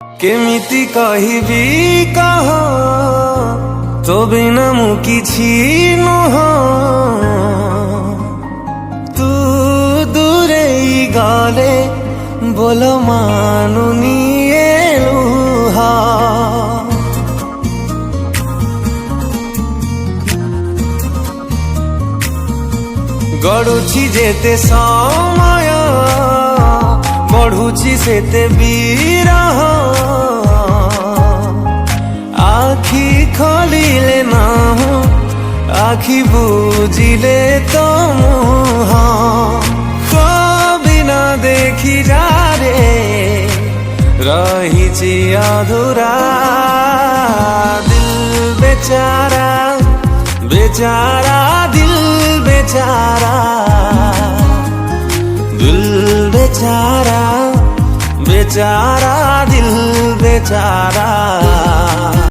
केमिति कहिबी कह तो बिना मु किछि नुह तू दूरे गले बोल मानुनी लुहा गड़ुछि जेते समय बढ़ुछि सेते विरह आखि खोलिले ना आखि बुझिले तो मुहा बिना देखी जा रे रहिछि अधूरा दिल बेचारा बेचारा दिल बेचारा दिल बेचारा बेचारा दिल बेचारा।